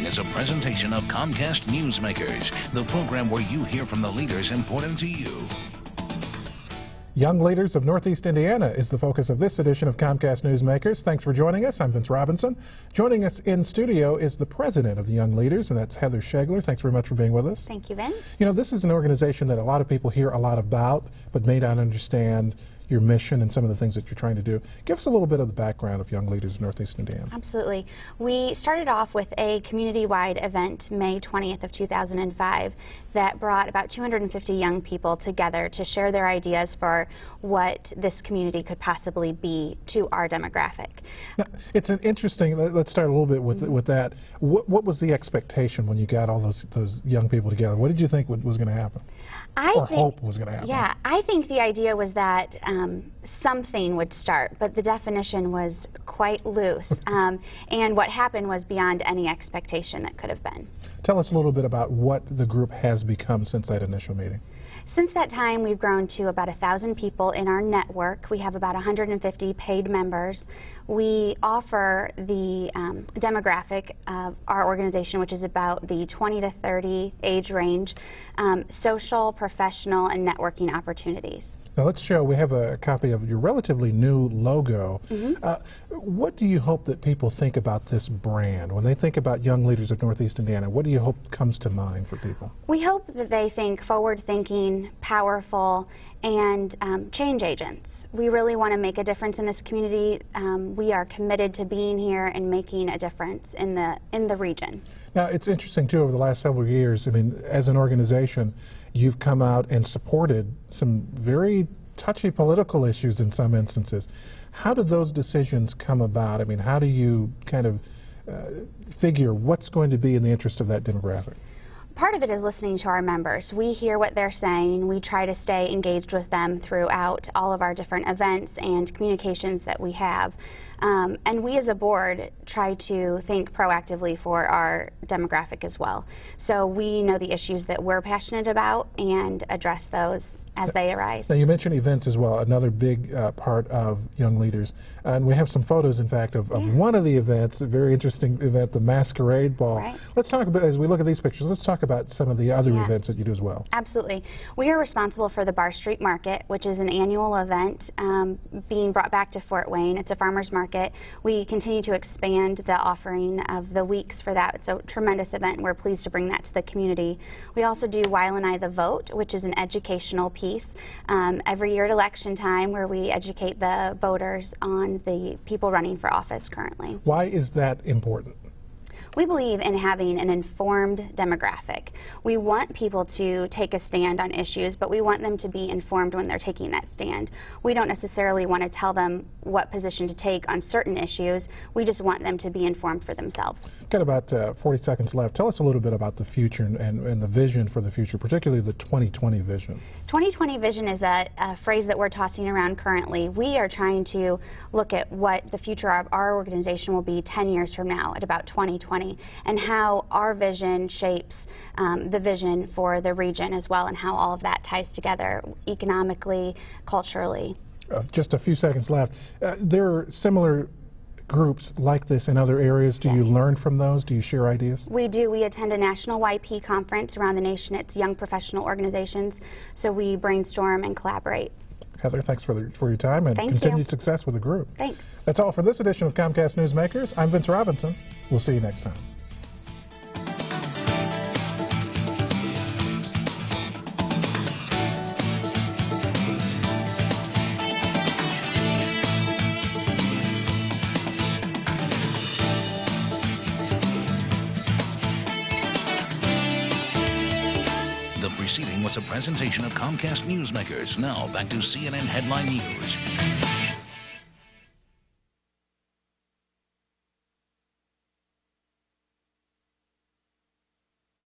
is a presentation of Comcast Newsmakers, the program where you hear from the leaders important to you. Young Leaders of Northeast Indiana is the focus of this edition of Comcast Newsmakers. Thanks for joining us. I'm Vince Robinson. Joining us in studio is the president of the Young Leaders, and that's Heather Schoegler. Thanks very much for being with us. Thank you, Vince. You know, this is an organization that a lot of people hear a lot about, but may not understand your mission and some of the things that you're trying to do. Give us a little bit of the background of Young Leaders of Northeast Indiana. Absolutely. We started off with a community-wide event May 20th of 2005 that brought about 250 young people together to share their ideas for what this community could possibly be to our demographic. Now, it's an interesting, let's start a little bit with that. What was the expectation when you got all those young people together? What did you think was going to happen? Hope was going to happen? Yeah, I think the idea was that something would start, but the definition was quite loose. And what happened was beyond any expectation that could have been. Tell us a little bit about what the group has become since that initial meeting. Since that time, we've grown to about 1,000 people in our network. We have about 150 paid members. We offer the demographic of our organization, which is about the 20 to 30 age range, social, professional, and networking opportunities. Now let's show, we have a copy of your relatively new logo. What do you hope that people think about this brand? When they think about Young Leaders of Northeast Indiana, what do you hope comes to mind for people? We hope that they think forward-thinking, powerful, and change agents. We really want to make a difference in this community. We are committed to being here and making a difference in the region. Now, it's interesting, too, over the last several years, I mean, as an organization, you've come out and supported some very touchy political issues in some instances. How do those decisions come about? I mean, how do you kind of figure what's going to be in the interest of that demographic? Part of it is listening to our members. We hear what they're saying. We try to stay engaged with them throughout all of our different events and communications that we have. And we as a board try to think proactively for our demographic as well. So we know the issues that we're passionate about and address those as they arise. Now you mentioned events as well, another big part of Young Leaders. And we have some photos, in fact, of one of the events, a very interesting event, the Masquerade Ball. Right. Let's talk about, as we look at these pictures, let's talk about some of the other events that you do as well. Absolutely. We are responsible for the Bar Street Market, which is an annual event being brought back to Fort Wayne. It's a farmer's market. We continue to expand the offering of the weeks for that. It's a tremendous event, and we're pleased to bring that to the community. We also do YLNI the Vote, which is an educational piece every year at election time, where we educate the voters on the people running for office currently. Why is that important? We believe in having an informed demographic. We want people to take a stand on issues, but we want them to be informed when they're taking that stand. We don't necessarily want to tell them what position to take on certain issues. We just want them to be informed for themselves. Got about 40 seconds left. Tell us a little bit about the future and the vision for the future, particularly the 2020 vision. 2020 vision is a phrase that we're tossing around currently. We are trying to look at what the future of our organization will be 10 years from now at about 2020. And how our vision shapes the vision for the region as well, and how all of that ties together economically, culturally. Just a few seconds left. There are similar groups like this in other areas. Do you learn from those? Do you share ideas? We do. We attend a national YP conference around the nation. It's young professional organizations, so we brainstorm and collaborate. Heather, thanks for your time, and continued success with the group. Thanks. That's all for this edition of Comcast Newsmakers. I'm Vince Robinson. We'll see you next time. The preceding was a presentation of Comcast Newsmakers. Now back to CNN Headline News.